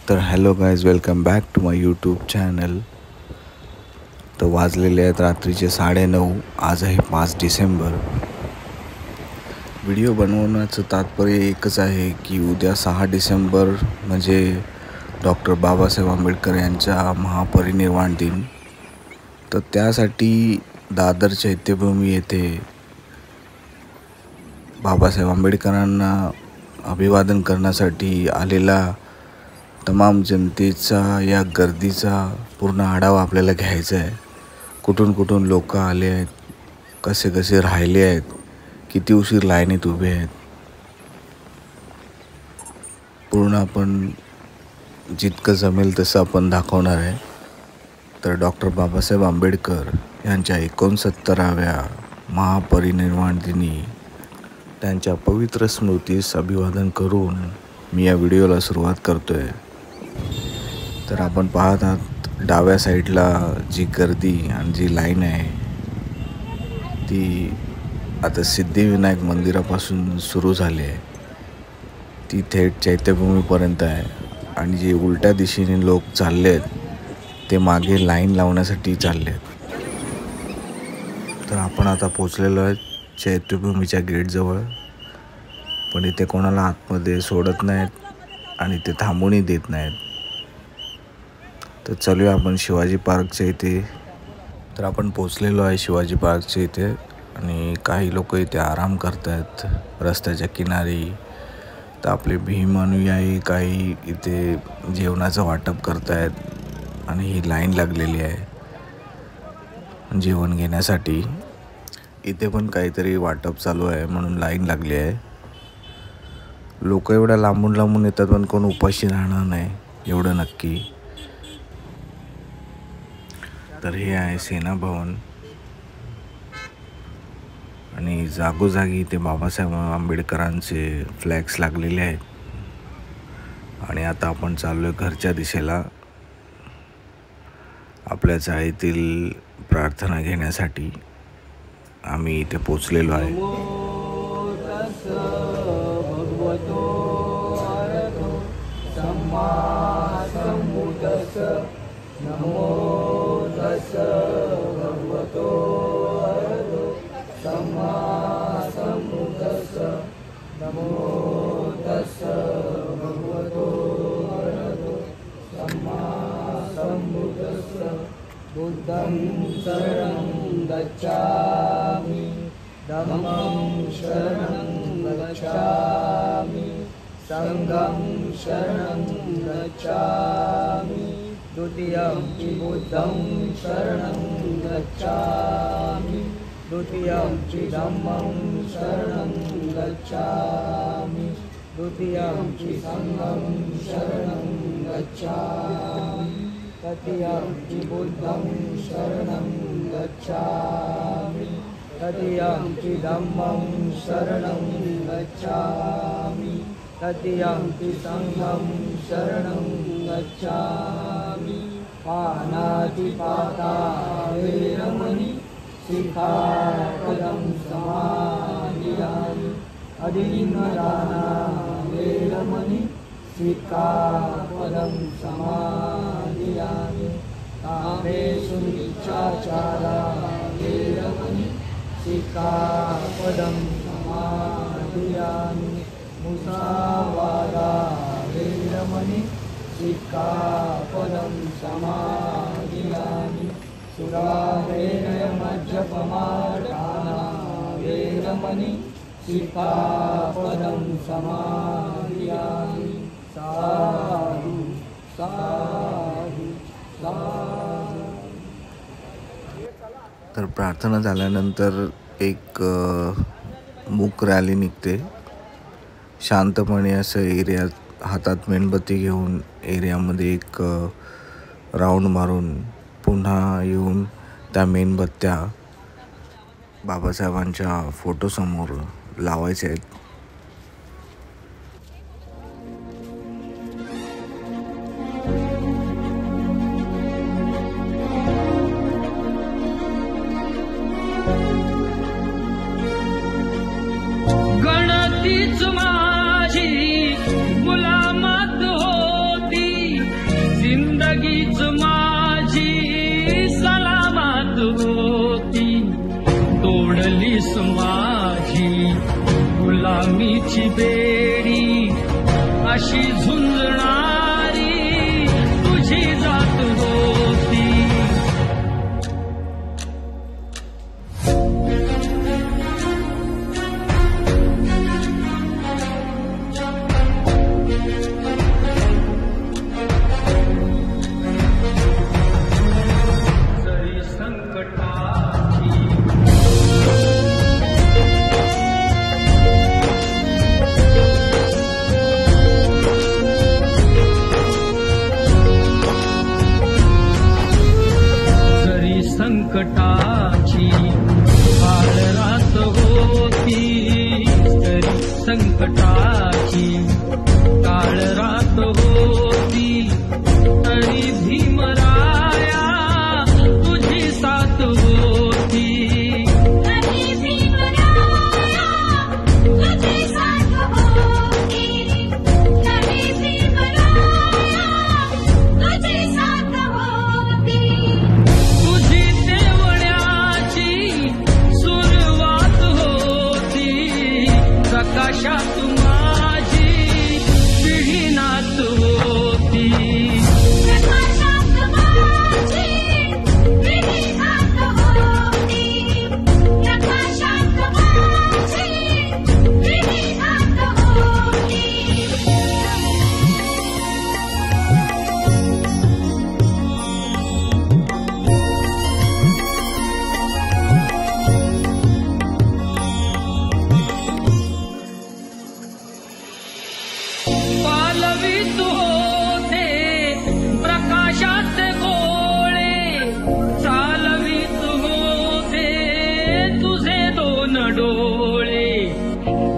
तर hello guys, welcome back to my YouTube channel. तर वाजलेले आहेत रात्रीचे 9:30. आज आहे 5 डिसेंबर. व्हिडिओ बनवण्याचं तात्पर्य एकच आहे की उद्या 6 डिसेंबर म्हणजे डॉक्टर बाबासाहेब आंबेडकर यांचा महापरिनिर्वाण दिन. तर त्यासाठी दादर चैत्यभूमी येथे बाबासाहेब आंबेडकरांना अभिवादन करण्यासाठी आलेला तमाम जनतेचा या गर्दीचा पूर्ण आढावा आपल्याला घ्यायचा आहे. कुठून कुठून लोक आले आहेत, कसे कसे राहिले आहेत, किती उशीर लाईनीत उभे आहेत, पूर्ण आपण जितकं जमेल तसं आपण दाखवणार आहे. तर डॉक्टर बाबासाहेब आंबेडकर यांच्या 69व्या महापरिनिर्वाण दिनी त्यांच्या पवित्र स्मृतीस अभिवादन करून मी या व्हिडिओला सुरुवात करतो आहे. तर आपण पाहत आहात डाव्या साईडला जी गर्दी आणि जी लाईन आहे ती आता सिद्धिविनायक मंदिरापासून सुरू झाली आहे. ती थेट चैत्यभूमीपर्यंत आहे आणि जे उलट्या दिशेने लोक चालले आहेत ते मागे लाईन लावण्यासाठी चालले आहेत. तर आपण आता पोचलेलो आहे चैत्यभूमीच्या गेटजवळ, पण इथे कोणाला आतमध्ये सोडत नाहीत आणि ते थांबूनही देत नाहीत. तर चलूया आपण शिवाजी पार्कच्या इथे. तर आपण पोचलेलो आहे शिवाजी पार्कच्या इथे आणि काही लोक इथे आराम करत आहेत रस्त्याच्या किनारी. तर आपले भीम अनुयायी काही इथे जेवणाचं वाटप करत आहेत आणि ही लाईन लागलेली आहे जेवण घेण्यासाठी. इथे पण काहीतरी वाटप चालू आहे म्हणून लाईन लागली आहे. लोक एवढ्या लांबून लांबून येतात पण कोण उपाशी राहणार नाही एवढं नक्की. तर हे आहे सेना भवन आणि जागोजागी इथे बाबासाहेब आंबेडकरांचे फ्लॅग्स लागलेले आहेत. आणि आता आपण चाललोय घरच्या दिशेला आपल्या चाळीतील प्रार्थना घेण्यासाठी. आम्ही इथे पोचलेलो आहे. नमो तस् भगवतो अरहतो सम्मा सम्बुद्धस्स. नमो तस् भगवतो अरहतो सम्मा सम्बुद्धस्स. बुद्धं शरणं गच्छामि, धम्मं शरणं गच्छामि, संघं शरणं गच्छामि, द्वितीयं बुद्धं शरणं गच्छामि, द्वितीयं धम्मं शरणं गच्छामि, द्वितीयं संघं शरणं गच्छामि, तृतीयं बुद्धं शरणं गच्छामि, तृतीयं धम्मं शरणं गच्छामि, तृतीयं संघं शरणं गच्छामि. पानातिपाता वेरमणि सिक्खापदं समादियामि. अदीनदाना वेरमणि सिक्खापदं समादियामि. कामेषु मिच्छाचारा वेरमणि सिक्खापदं समादियामि. मुसावादा वेरमणि सिक्खापदं समादियामि. सुरामेरयमज्जपमादाना वेरमणि सिक्खापदं समादियामि. साधु साधु साधु. तर प्रार्थना झाल्यानंतर एक मूक रॅली निघते. शांतपणे असं एरियात हातात मेणबत्ती घेऊन एरियामध्ये एक राऊंड मारून पुन्हा येऊन त्या मेणबत्त्या बाबासाहेबांच्या फोटोसमोर लावायच्या आहेत. गणतीच माझी गुलामत होती, ची बेडी अशी झुंजणारी तुझी जात होती. जरी संकटाची संकटाची काळ रात होती. तरी संकटाची काळ रात होती. तरी भीमराया तुझी साथ होती. तरी भीमराया तुझी साथ होती. तरी भीमराया तुझी साथ होती. तुझी देवण्याची सुरुवात होती. प्रकाशात माझी पिढीनाथ होती. प्रकाशात माझी पिढीनाथ होती. प्रकाशात माझी पिढीनाथ होती. पालवीत होते प्रकाशात गोळे. चालवीत होते तुझे दोन डोळे.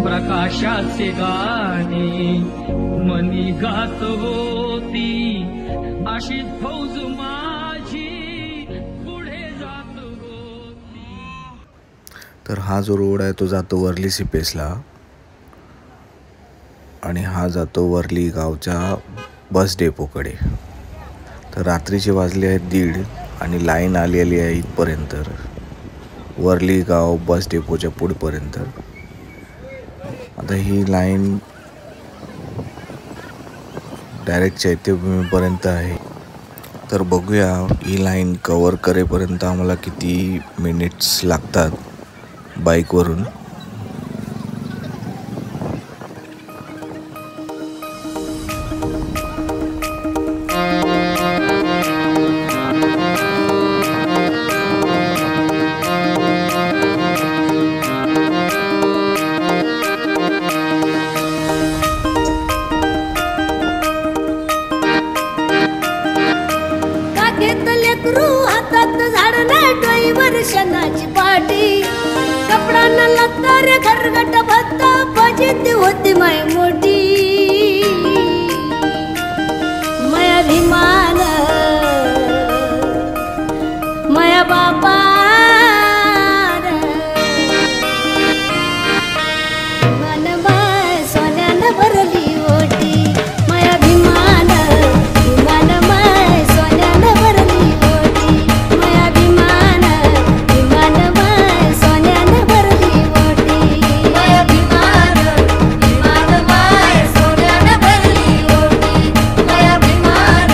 प्रकाशाचे गाणे मनी गात होती. अशी फौज माझी पुढे जात होती. तर हा जो रोड आहे तो जातो वर्ली सिपेसला आणि हा जातो वर्ली गावच्या बस डेपोकडे. तर रात्रीचे वाजले आहेत 1:30 आणि लाईन आलेली आहे इथपर्यंत, वर्ली गाव बस डेपोच्या पुढपर्यंत. आता ही लाईन डायरेक्ट चैत्यभूमीपर्यंत आहे. तर बघूया ही लाईन कवर करेपर्यंत आम्हाला किती मिनिट्स लागतात बाईकवरून. काखेत लेकरू हातात झाड नाही डोईवर शनाची पाटी. कपडा न लागता रे घरगट भत्ता फजिती होती माय मोठी. माया अभिमान माया बापा मन माय सोन्यानं भरली ओटी. माया अभिमान विमान माय सोन्यानं भरली ओटी. माया अभिमान विमान माय सोन्यानं भरली ओटी. माया अभिमान विमान माय सोन्यानं भरली ओटी. माया अभिमान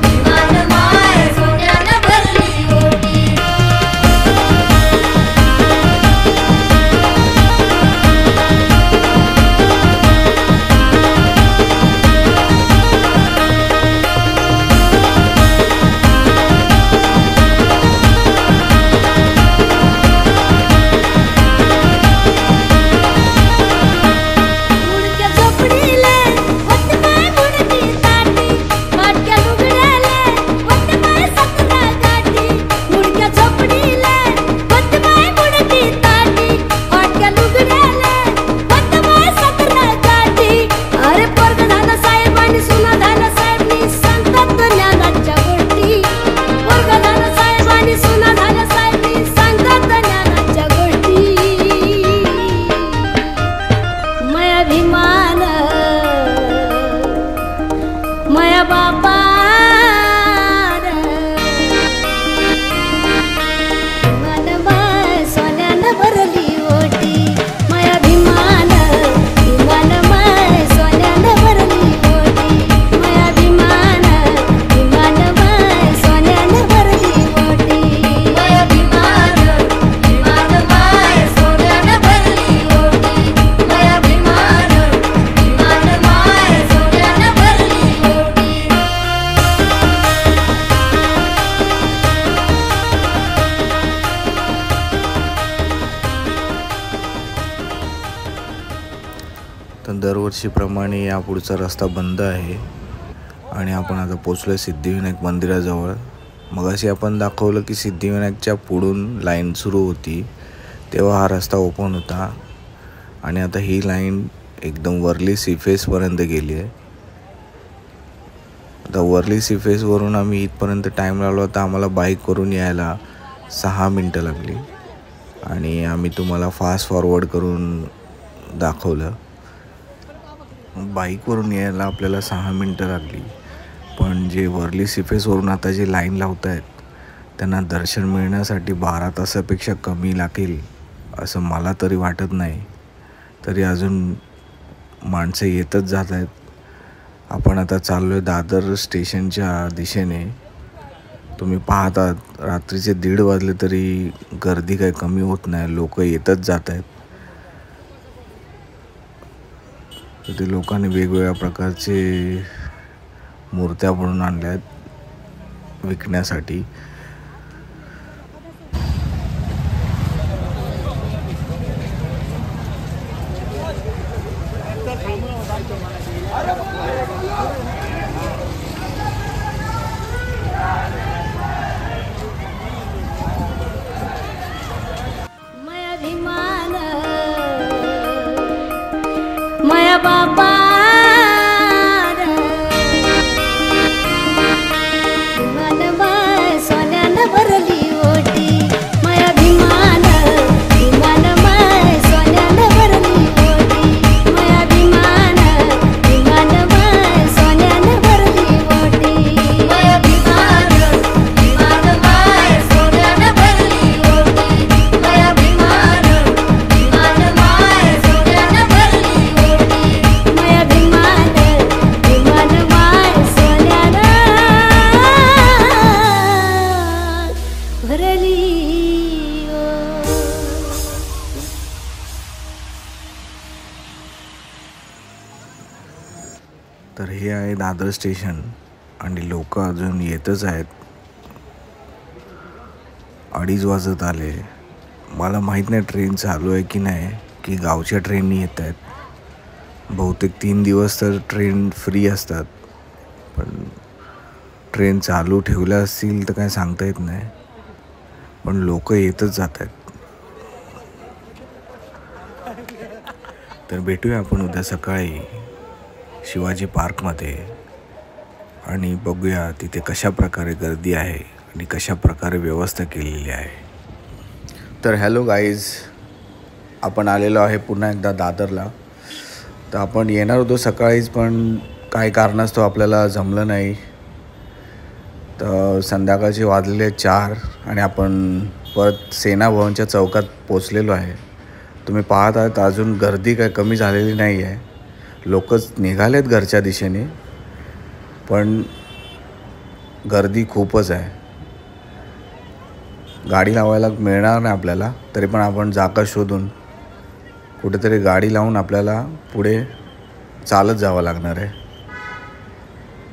विमान माय सोन्यानं भरली ओटी. मुडक्या झोपडीले होते माय मुडकी ताटी. माटक्या लुगड्याले होते माय सतरा गाठी. मुडक्या झोपडीले होते माय मुडकी ताटी. माटक्या लुगड्याले होते माय सतरा गाठी. अरे पोरगं झालं साहेब आणि सुना झालं साहेबनी सांगतात ज्ञानाच्या गोष्टी. पोरगं झालं साहेब आणि सुना झालं साहेबनी सांगतात ज्ञानाच्या गोष्टी. माया अभिमान माया बापा मन माय सोन्यानं भरली ओटी. माया अभिमान विमान दरवर्षीप्रमाणे या पुढचा रस्ता बंद आहे आणि आपण आता पोचलो आहे सिद्धिविनायक मंदिराजवळ. मगाशी आपण दाखवलं की सिद्धिविनायकच्या पुढून लाईन सुरू होती, तेव्हा हा रस्ता ओपन होता आणि आता ही लाईन एकदम वर्ली सीफेसपर्यंत गेली आहे. आता वर्ली सीफेसवरून आम्ही इथपर्यंत टाईम लावला होता. आम्हाला बाईकवरून यायला 6 मिनटं लागली आणि आम्ही तुम्हाला फास्ट फॉरवर्ड करून दाखवलं. बाईकवरून यायला आपल्याला 6 मिनटं लागली, पण जे वर्ली सीफेसवरून आता जे लाईन लावत आहेत त्यांना दर्शन मिळण्यासाठी 12 तासापेक्षा कमी लागेल असं मला तरी वाटत नाही. तरी अजून माणसं येतच जात आहेत. आपण आता चाललो आहे दादर स्टेशनच्या दिशेने. तुम्ही पाहतात रात्रीचे 1:30 वाजले तरी गर्दी काही कमी होत नाही, लोक येतच जात आहेत. तर ते लोकांनी वेगवेगळ्या प्रकारचे मूर्त्या बनवून आणल्या आहेत विकण्यासाठी. माया बाबा विमान सोन्यानं भरली ओटी. माया विमान सोन्यानं भरली ओटी. माया विमान सोन्यानं भरली ओटी. माया विमान सोन्यानं भरली ओटी. माया विमान सोन्यानं भरली ओटी. माया विमान सोन्यानं भरली तर हे आहे दादर स्टेशन आणि लोक अजून येतच आहेत. 2:30 वाजत आले. मला माहीत नाही ट्रेन चालू आहे की नाही, की गावच्या ट्रेननी येत आहेत. बहुतेक 3 दिवस तर ट्रेन फ्री असतात, पण ट्रेन चालू ठेवल्या असतील तर काय सांगता येत नाही. पण लोक येतच जात आहेत. तर भेटूया आपण उद्या सकाळी शिवाजी पार्कमध्ये आणि बघूया तिथे कशा प्रकारे गर्दी आहे आणि कशा प्रकारे व्यवस्था केलेली आहे. तर हॅलो गाईज, आपण आलेलो आहे पुन्हा एकदा दादरला. तर आपण येणार होतो सकाळीच, पण काही कारणास्तव आपल्याला जमलं नाही. तर संध्याकाळचे वाजलेले 4 आणि आपण परत सेना भवनच्या चौकात पोचलेलो आहे. तुम्ही पाहत आहात अजून गर्दी काही कमी झालेली नाही आहे. लोकच निघालेत घरच्या दिशेने, पण गर्दी खूपच आहे. गाडी लावायला मिळणार नाही आपल्याला, तरी पण आपण जागा शोधून कुठेतरी गाडी लावून आपल्याला पुढे चालत जावं लागणार आहे.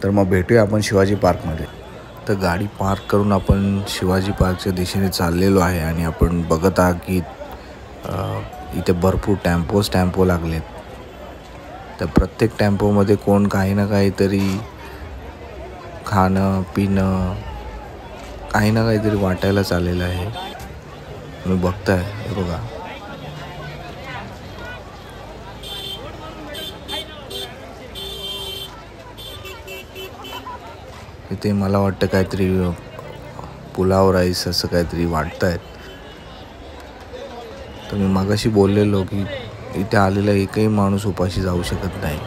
तर मग भेटूया आपण शिवाजी पार्कमध्ये. तर गाडी पार्क करून आपण शिवाजी पार्कच्या दिशेने चाललेलो आहे आणि आपण बघत आहात की इथे भरपूर टेम्पो लागलेत. तर प्रत्येक टेम्पोमध्ये कोण काही ना काहीतरी खाणं पिणं काही ना काहीतरी वाटायला चाललेलं आहे. तुम्ही बघताय, हे बघा. इथे मला वाटतं काहीतरी पुलाव राईस असं काहीतरी वाटतायत. तर मी मगाशी बोललेलो की इथे आलेला एकही माणूस उपाशी जाऊ शकत नाही.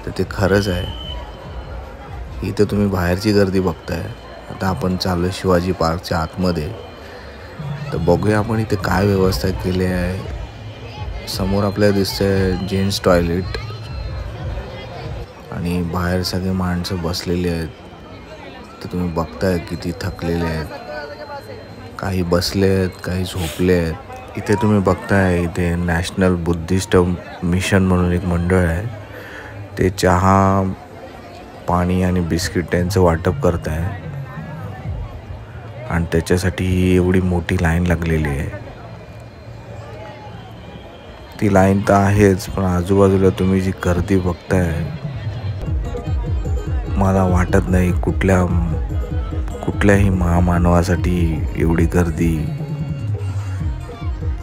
तर ते खरंच आहे. इथे तुम्ही बाहेरची गर्दी बघताय. आता आपण चाललो शिवाजी पार्कच्या आतमध्ये. तर बघूया आपण इथे काय व्यवस्था केली आहे. समोर आपल्याला दिसतंय जेंट्स टॉयलेट आणि बाहेर सगळे माणसं बसलेली आहेत. तर तुम्ही बघताय किती थकलेले आहेत. काही बसले आहेत, काही झोपले आहेत. इथे तुम्ही बघताय इथे नॅशनल बुद्धिस्ट मिशन म्हणून एक मंडळ आहे. ते चहा पाणी आणि बिस्किट त्यांचं वाटप करत आहे आणि त्याच्यासाठी एवढी मोठी लाईन लागलेली आहे. ती लाईन तर आहेच, पण आजूबाजूला तुम्ही जी गर्दी बघताय, मला वाटत नाही कुठल्याही महामानवासाठी एवढी गर्दी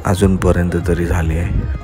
अजूनपर्यंत तरी झाली आहे.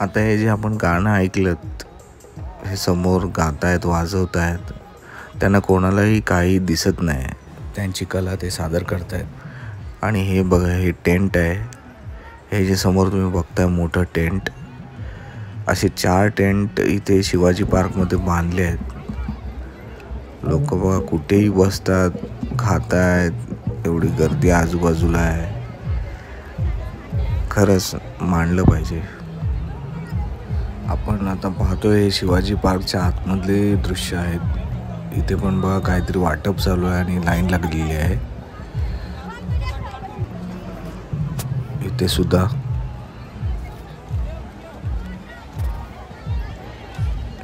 आता हे जे आपण गाणं ऐकलं, हे समोर गातायत, वाजवतायत, त्यांना कोणालाही काही दिसत नाही. त्यांची कला ते सादर करतायत. आणि हे बघा, हे टेंट आहे. हे जे समोर तुम्ही बघताय मोठं टेंट, असे 4 टेंट इथे शिवाजी पार्कमध्ये बांधले आहेत. लोक बघा कुठेही बसतात, खातायत, एवढी गर्दी आजूबाजूला आहे. खरंच मानलं पाहिजे. आपण आता पाहतोय हे शिवाजी पार्कच्या आतमधले दृश्य आहेत. इथे पण बघा काहीतरी वाटप चालू आहे आणि लाईन लागलेली आहे. इथे सुद्धा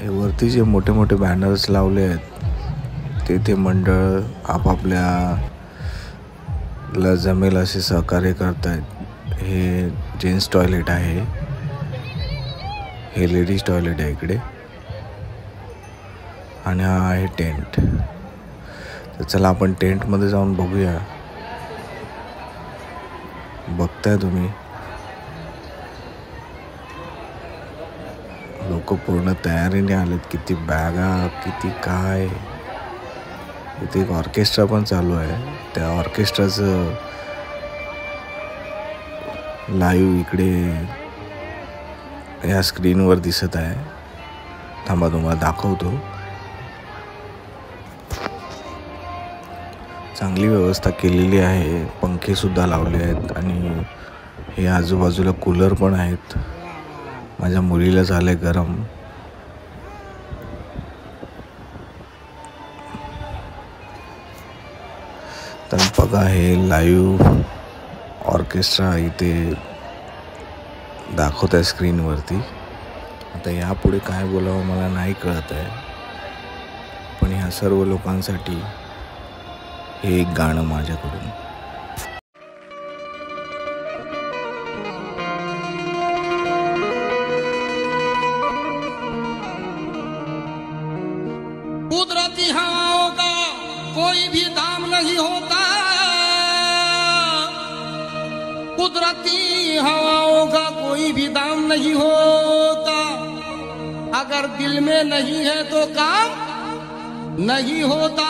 हे वरती जे मोठे मोठे बॅनर्स लावले आहेत, ते मंडळ आपापल्याला जमेल असे सहकार्य करतायत. हे जेंट्स टॉयलेट आहे, हे लेडीज टॉयलेट आहे इकडे, आणि हा आहे टेंट. तर चला आपण टेंटमध्ये जाऊन बघूया. बघताय तुम्ही, लोक पूर्ण तयारीने आलेत. किती बॅगा, किती काय. इथे एक ऑर्केस्ट्रा पण चालू आहे. त्या ऑर्केस्ट्राचं लाईव्ह इकडे या स्क्रीनवर दिसत आहे. थांबा तुम्हाला दाखवतो. चांगली व्यवस्था केलेली आहे. पंखे सुद्धा लावले आहेत आणि हे आजूबाजूला कूलर पण आहेत. माझ्या मुलीला झालंय गरम. तर बघा, हे लाईव्ह ऑर्केस्ट्रा इथे दाखवत आहे स्क्रीनवरती. आता यापुढे काय बोलावं मला नाही कळत आहे, पण ह्या सर्व लोकांसाठी हे एक गाणं माझ्याकडून. कुदरती हवाओं का कोई भी दाम नहीं होता, कुदरती हवाओं का कोई भी दाम नहीं होता. अगर दिल में नहीं है तो काम नहीं होता.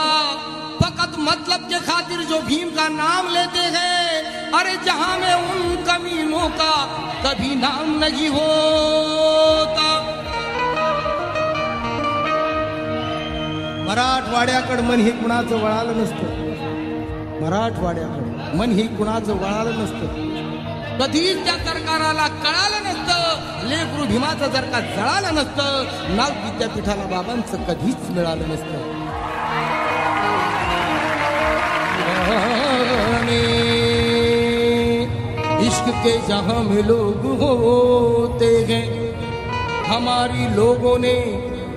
फकत मतलब के खातिर जो भीम का नाम लेते हैं, अरे जहां में उन कमीनों का कभी नाम नहीं होता. मराठवाड्याकडं मन ही कुणाचं वळालं नसतं. मराठवाड्याकडं मन ही कुणाचं वळालं नसतं. कधीच त्या सरकाराला कळालं नसतं. लेकरू भीमाचं जर का जळालं नसतं, नाव विद्यापीठाला बाबांचं कधीच मिळालं नसतं. इश्क के जहां में लोग होते हैं, हमारी लोगों ने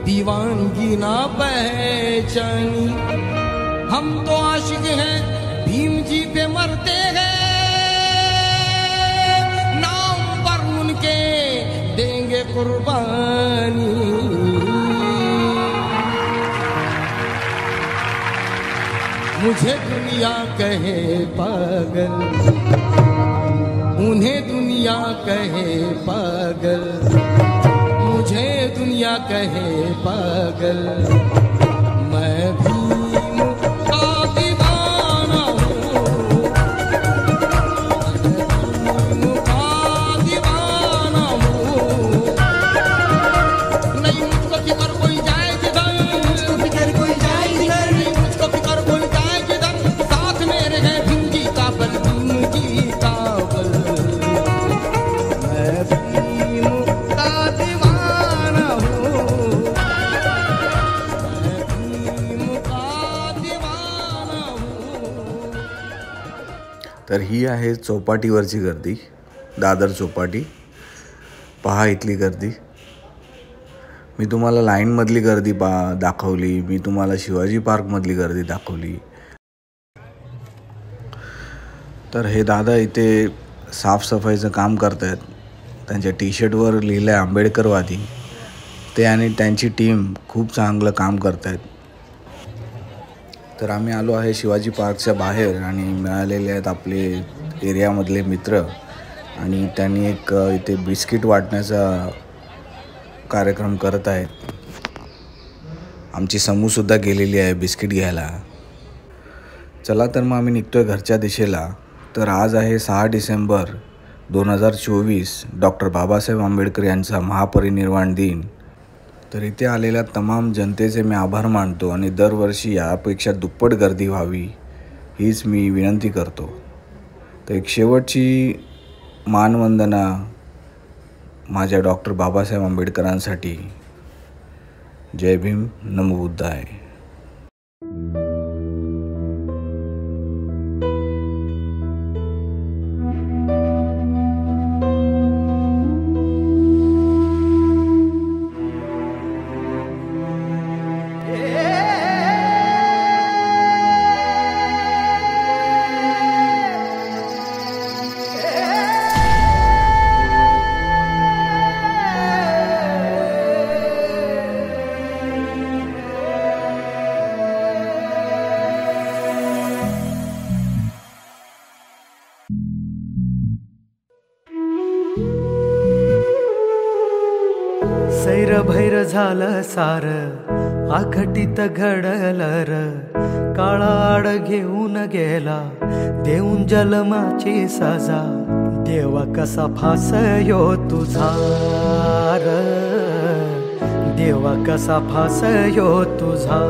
दीवानगी ना पहचानी. हम तो आशिक हैं, भीम जी पे मरते हैं, नाम पर उनके देंगे कुर्बानी। मुझे दुनिया कहे पागल, उन्हें दुनिया कहे पागल, मुझे दुनिया कहे पागल, मैं भीम का दीवाना हूँ, मैं भीम का दीवाना हूँ। नहीं मुझको फिकर कोई जाए जिधर, मुझको फिकर कोई जाए जिधर, नहीं मुझको फिकर कोई जाए जिधर, साथ मेरे है भीम जी का बल, भीम जी का बल, मैं भीम का दीवाना हूँ, मैं भीम का दीवाना हूँ। तर ही आहे चौपाटीवरची गर्दी, दादर चौपाटी. पहा इथली गर्दी. मी तुम्हाला लाईनमधली गर्दी दाखवली, मी तुम्हाला शिवाजी पार्कमधली गर्दी दाखवली. तर हे दादा इथे साफसफाईचं काम करत आहेत. त्यांच्या टी शर्टवर लिहिलं आहे आंबेडकरवादी. ते आणि त्यांची टीम खूप चांगलं काम करत आहेत. तर आम्ही आलो आहे शिवाजी पार्कच्या बाहेर आणि मिळालेले आहेत आपले एरियामधले मित्र आणि त्यांनी एक इथे बिस्किट वाटण्याचा कार्यक्रम करत आहेत. आमची समूहसुद्धा गेलेली आहे बिस्किट घ्यायला. चला तर मग आम्ही निघतो आहे घरच्या दिशेला. तर आज आहे 6 डिसेंबर 2024, डॉक्टर बाबासाहेब आंबेडकर यांचा महापरिनिर्वाण दिन. तर इथे आलेल्या तमाम जनतेचे मी आभार मानतो आणि दरवर्षी यापेक्षा दुप्पट गर्दी व्हावी हीच मी विनंती करतो. तर एक शेवटची मानवंदना माझ्या डॉक्टर बाबासाहेब आंबेडकरांसाठी. जय भीम, नमो बुद्धाय. सैर भैर झालं सार आखटीत घडलं र, काळाड घेऊन गेला देऊन जलमाची सजा. देवा कसा फासयो तुझा र, देवा कसा फासयो तुझा.